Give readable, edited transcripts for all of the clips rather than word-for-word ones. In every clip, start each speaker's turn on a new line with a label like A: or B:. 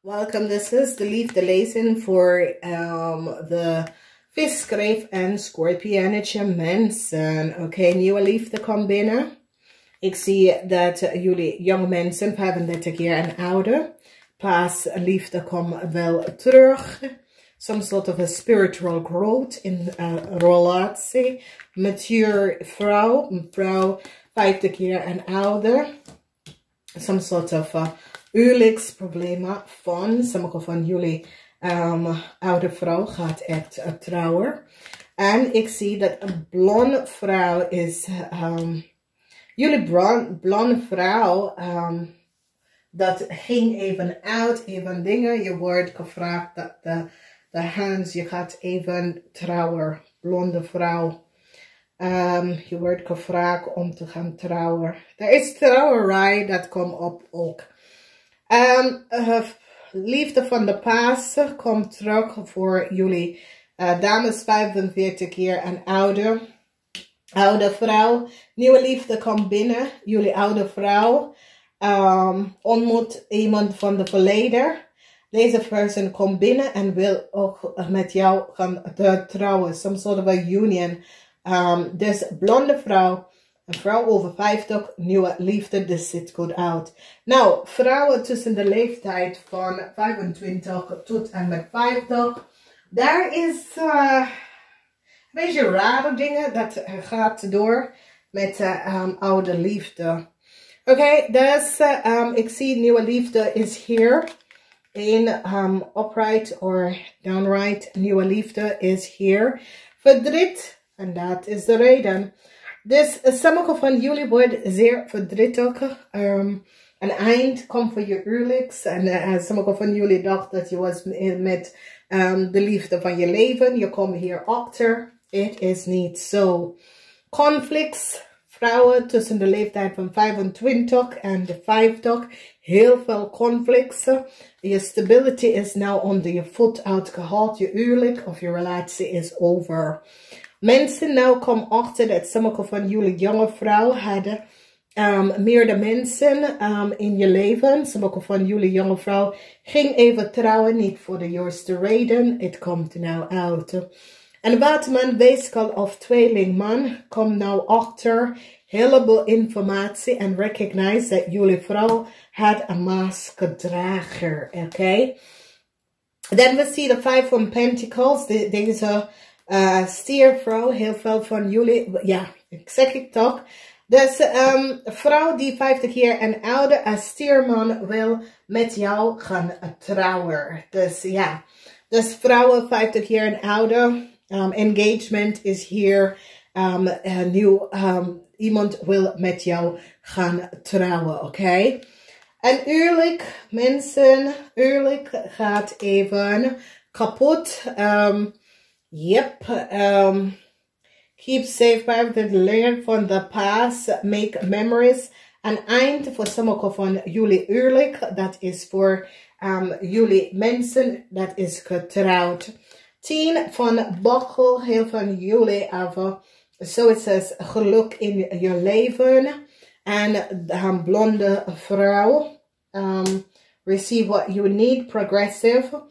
A: Welcome, this is de Liefde Lezing voor de Vissen Schorpioen Schorpioen mensen. Oké, nieuwe liefde komt binnen. Ik zie dat jullie jonge mensen, 35 jaar en ouder, pas liefde komt wel terug. Some sort of a spiritual growth in relatie. Mature vrouw, 50 jaar en ouder. Some sort of huwelijksproblemen van sommige van jullie oude vrouw gaat echt trouwen. En ik zie dat een blonde vrouw is, jullie blonde vrouw, dat ging even uit, even dingen. Je wordt gevraagd dat de Hans, je gaat even trouwen, blonde vrouw. Je wordt gevraagd om te gaan trouwen. Er is trouwerij, dat komt op ook. Liefde van de Pasen komt terug voor jullie dames 45 jaar en ouder. Oude vrouw. Nieuwe liefde komt binnen. Jullie oude vrouw ontmoet iemand van de verleden. Deze persoon komt binnen en wil ook met jou gaan trouwen. Some sort of a union. Dus blonde vrouw. Een vrouw over 50, nieuwe liefde, this ziet goed uit. Nou, vrouwen tussen de leeftijd van 25 tot en met 50. Daar is een beetje rare dingen, dat gaat door met oude liefde. Oké, dus ik zie nieuwe liefde is hier. In upright or downright, nieuwe liefde is hier. Verdriet, en dat is de reden. Dus sommige van jullie worden zeer verdrietig. Een eind komt voor je huwelijks. En sommige van jullie dachten dat je was met de liefde van je leven. Je komt hier achter. Het is niet zo. Conflicts. Vrouwen tussen de leeftijd van 25 en de 50. Heel veel conflicts. Je stability is nou onder je voet uitgehaald. Je huwelijk of je relatie is over. Mensen nou komen achter dat sommige van jullie jonge vrouwen hadden meerdere mensen in je leven. Sommige van jullie jonge vrouw ging even trouwen, niet voor de juiste reden. Het komt nou uit. En waterman, weeskal of tweelingman komt nou achter heleboel informatie en recognize dat jullie vrouw had een maskdrager. Oké. Dan we zien de 5 van Pentacles. Deze stiervrouw, heel veel van jullie, ja, ik zeg het toch. Dus vrouw die 50 jaar en ouder als stierman wil met jou gaan trouwen. Dus ja, dus vrouwen 50 jaar en ouder, engagement is hier. Iemand wil met jou gaan trouwen, oké? En huwelijk, mensen, huwelijk gaat even kapot. Yep, keep safe, private, learn from the past, make memories. Een eind voor sommige van jullie huwelijk, dat is voor jullie mensen, dat is getrouwd. 10 van Bachel, heel van jullie hebben, zoiets als geluk in je leven. En de blonde vrouw, receive what you need, progressive.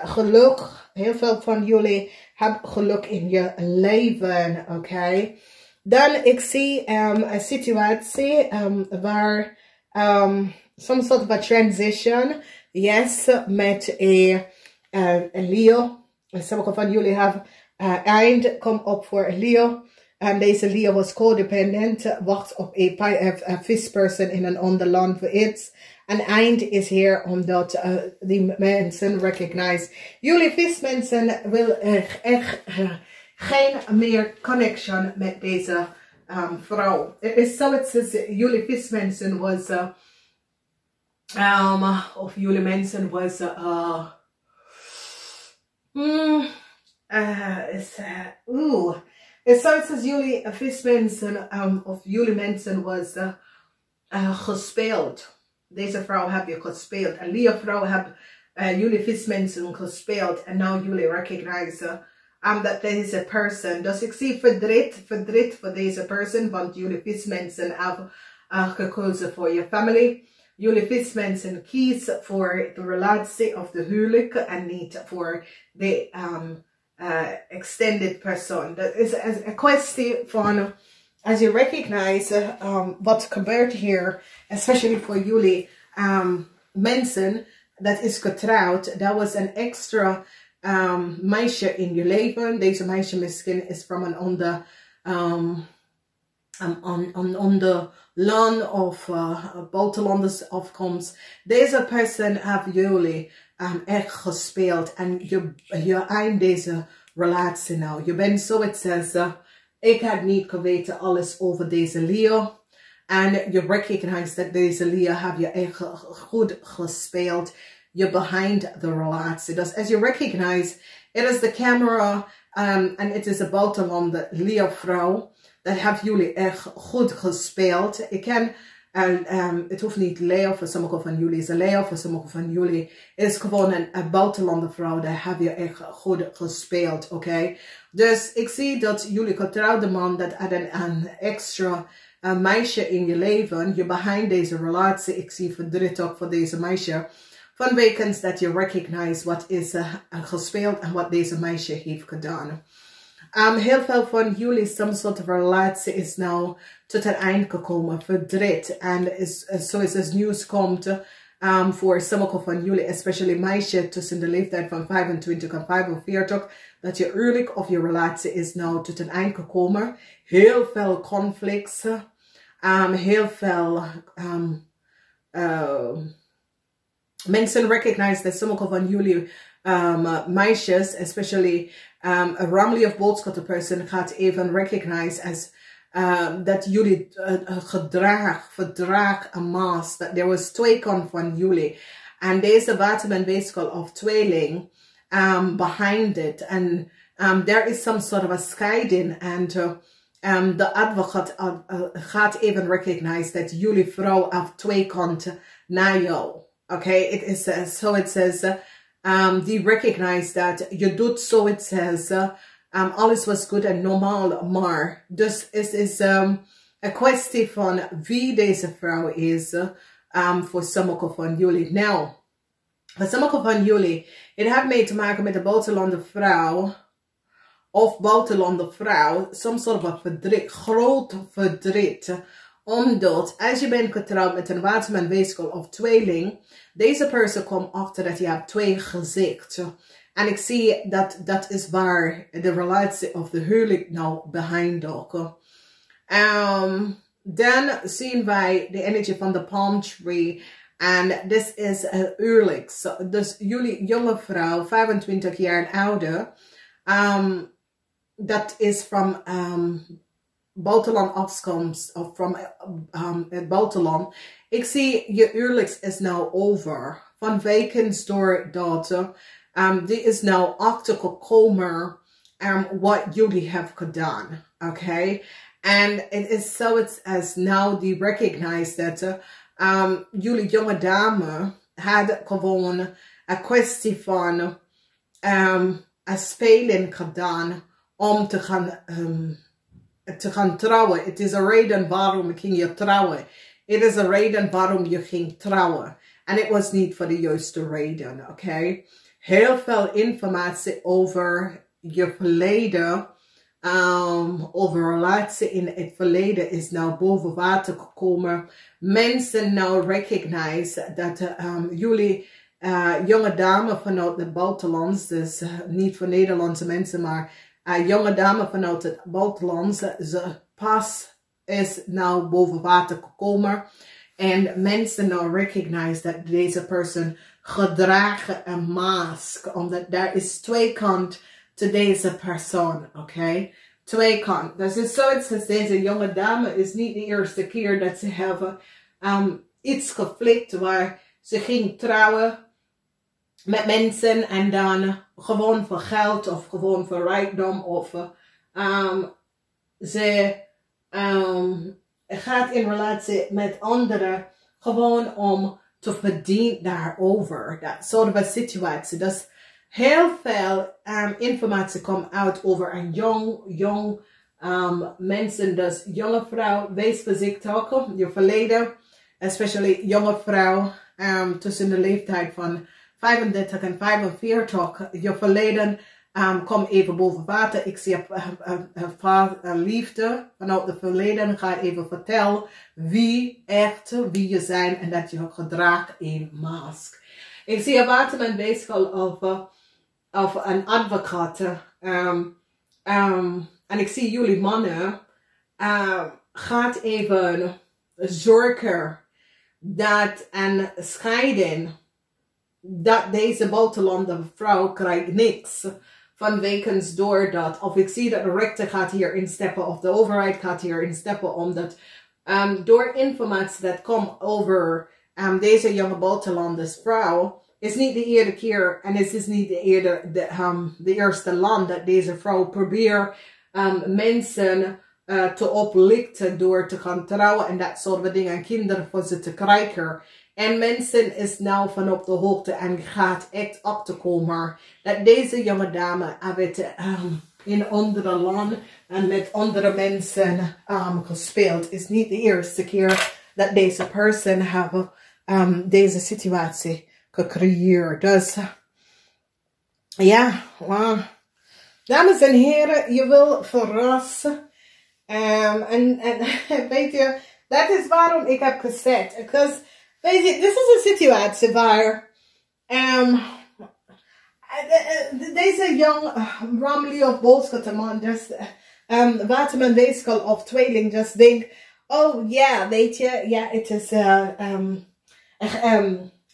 A: Geluk, heel veel van jullie hebben geluk in je leven, oké? Dan ik zie een situatie waar some sort of a transition, yes, met een Leo. Sommige van jullie hebben eind, kom op voor Leo. En deze Leo was codependent, wacht op een visperson in een ander land voor iets. Een eind is hier omdat die mensen recognize. Jullie vismensen willen echt geen meer connection met deze vrouw. Het is zoiets als jullie vismensen was, of jullie mensen was, it's zoiets als jullie vismensen, of jullie mensen was gespeeld. Deze vrouw heb je gespeeld. En die vrouw heb jullie vismensen gespeeld. En nu jullie recognize dat deze person. Dus ik zie verdriet voor deze person. Want jullie vismensen hebben gekozen voor je family. jullie vismensen kiezen voor de relatie of de huwelijk en niet voor de extended person. Dat is een kwestie van, as you recognize wat gebeurt hier, especially voor jullie mensen dat is getrouwd. Dat was een extra meisje in je leven. Deze meisje misschien is van een onder land of buitenlanders afkomst. Deze persoon heeft jullie echt gespeeld en je eind deze relatie nou. Je bent zoiets als, ik had niet geweten alles over deze Leo. En je recognize dat deze Leo heb je echt goed gespeeld. Je behind the relatie. Dus as you recognize, it is the camera and it is a buitenlander Leo vrouw. Dat hebben jullie echt goed gespeeld. Ik ken, het hoeft niet Leo voor sommige van jullie, is een Leo voor sommige van jullie. Het is gewoon een buitenlander vrouw, dat heb je echt goed gespeeld, oké? Dus ik zie dat jullie getrouwde man, dat had een extra meisje in je leven. Je behind deze relatie, ik zie verdriet ook voor deze meisje. Vanwege dat je recognize wat is gespeeld en wat deze meisje heeft gedaan. Heel veel van jullie, some soort relatie is nou tot een eind gekomen, verdriet. En zoals het nieuws komt voor sommige van jullie, especially meisjes tussen de leeftijd van 25 en 45, dat je huwelijk of je relatie is nou tot een eind gekomen. Heel veel conflicts, heel veel mensen recognize dat sommige van jullie meisjes, especially a family of boodschapper person, gaat even recognize as dat jullie verdrag een maas, dat er was twee kant van jullie. En deze waterman weeskal of tweeling behind it. And there is some sort of a scheiding. And de advocaat gaat even recognize dat jullie vrouw heeft twee kanten naar jou. Okay, it is so it says, die recognize that je doet so it says, alles was goed en normaal, maar dus het is een kwestie van wie deze vrouw is voor sommige van jullie. Nou, voor sommige van jullie, het heeft mee te maken met de buitenlander vrouw of buitenlander vrouw, some sort of verdriet, groot verdriet. Omdat als je bent getrouwd met een waterman weeskal of tweeling, deze persoon komt achter dat je hebt twee gezichten. En ik zie dat is waar de relatie of de huwelijk nou behind ook. Dan zien wij de energie van de palm tree. En dit is huwelijk. Dus jullie jonge vrouw, 25 jaar en ouder. Dat is van buitenland afkomst. Of van het buitenland. Ik zie je huwelijk is nou over. Vanwege doordat die is nou achtergekomen wat jullie hebben gedaan. Okay? And it is so it's as now die recognize that jullie jonge dame had gewoon een kwestie van een speling gedaan om te gaan trouwen. Het is een reden waarom ging je trouwen. Het is een reden waarom je ging trouwen. En het was niet voor de juiste reden, oké? Heel veel informatie over je verleden, over relatie in het verleden is nou boven water gekomen. Mensen nou recognize dat jullie jonge dame vanuit het buitenland, dus niet voor Nederlandse mensen, maar jonge dame vanuit het buitenland, ze pas is nou boven water gekomen. En mensen nou recognize dat deze persoon gedragen een mask. Omdat daar is twee kanten te deze persoon. Oké? Twee kanten. Dus het is zoiets als deze jonge dame is niet de eerste keer dat ze hebben iets geflikt waar ze ging trouwen met mensen. En dan gewoon voor geld of gewoon voor rijkdom. Of ze gaat in relatie met anderen gewoon om te verdienen daarover. Dat soort van situatie. Dus heel veel informatie komt uit over een jong mensen. Dus jonge vrouw, wees voorzichtig ook. Je verleden especially jonge vrouw, tussen de leeftijd van 35 en 45, je verleden kom even boven water. Ik zie liefde vanuit het verleden. Ga even vertellen wie je zijn en dat je gedraagt een mask. Ik zie een waterman bezig over een advocaat. En ik zie jullie mannen gaat even zorgen dat een scheiding, dat deze buitenlandse vrouw krijgt niks van wegens door dat. Of ik zie dat de rechter gaat hier instappen of de overheid gaat hier instappen, omdat door informatie dat komt over deze jonge buitenlandse vrouw, is niet de eerste keer en het is niet de eerste land dat deze vrouw probeert mensen te oplichten door te gaan trouwen en dat soort dingen en kinderen voor ze te krijgen. En mensen is nou van op de hoogte en gaat echt op te komen dat deze jonge dame heeft in andere landen en met andere mensen gespeeld. Het is niet de eerste keer dat deze persoon hebben deze situatie gecreëerd. Dus ja, dames en heren, je wil verrassen. En weet je, dat is waarom ik heb gezegd. Because, weet je, dit is een situatie waar deze jong Romley of Bolschateman, dus waterman weeskel of tweeling, just denk, oh ja, weet je, ja, het is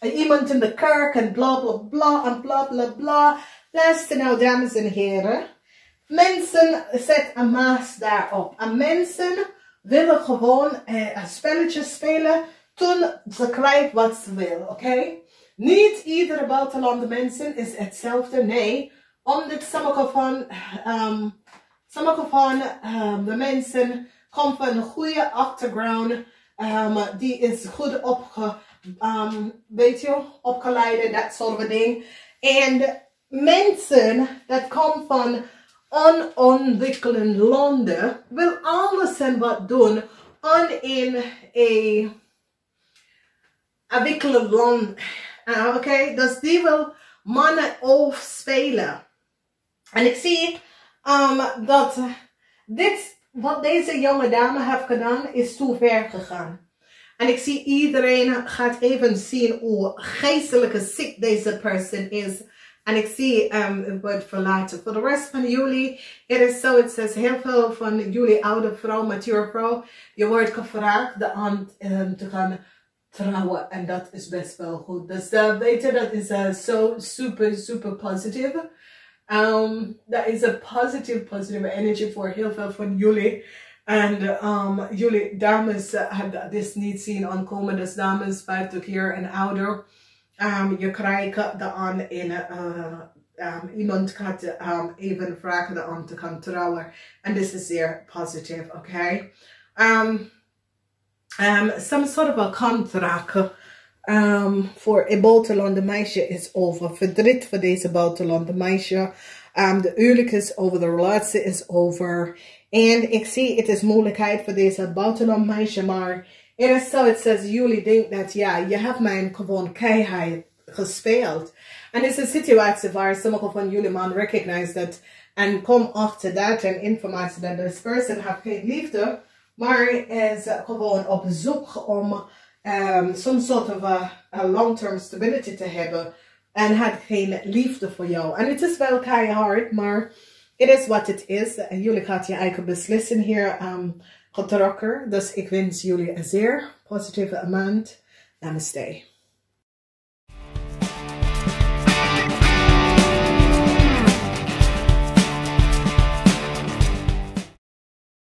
A: iemand in de kerk en bla bla bla en bla bla bla. Luister nou, dames en heren. Mensen zetten een maas daarop. En mensen willen gewoon een spelletje spelen toen ze krijgen wat ze willen, oké? Niet iedere buitenlandse mensen is hetzelfde, nee. Omdat sommige van de mensen komen van een goede achtergrond. Die is goed opgeleid en dat soort dingen. En mensen dat komen van onontwikkelde landen wil alles en wat doen in een ontwikkelde land. Oké, dus die wil mannen spelen. En ik zie dat wat deze jonge dame heeft gedaan is te ver gegaan. En ik zie iedereen gaat even zien hoe geestelijke ziek deze persoon is. En ik zie het wordt verlaten. Voor de rest van jullie, het is zo, het says heel veel van jullie oude vrouw, mature vrouw, je wordt gevraagd om te gaan trouwen. En dat is best wel goed. Dus weet je, dat is zo super positief. Dat is een positieve energy voor heel veel van jullie. En jullie dames hebben dit niet zien aankomen. Dus dames 50 jaar en ouder. Je krijgt dan iemand gaat even vragen om te gaan trouwen. En dit is zeer positief, oké? Some sort of a contract voor een buitenlandse meisje is over. Verdriet voor deze buitenlandse meisje. De huwelijk is over, de relatie is over. En ik zie, het is moeilijkheid voor deze buitenlandse meisje, maar het is zo, het says, jullie denken dat, ja, je hebt mij gewoon keihard gespeeld. En het is een situatie waar sommige van jullie man recognize dat en kom achter dat en informatie dat this person heeft geen liefde, maar is gewoon op zoek om some sort of a long-term stability te hebben en had geen liefde voor jou. En het is wel keihard, maar het is wat het is. Jullie gaan je eigen beslissen hier getrokken. Dus ik wens jullie een zeer positieve maand. Namaste.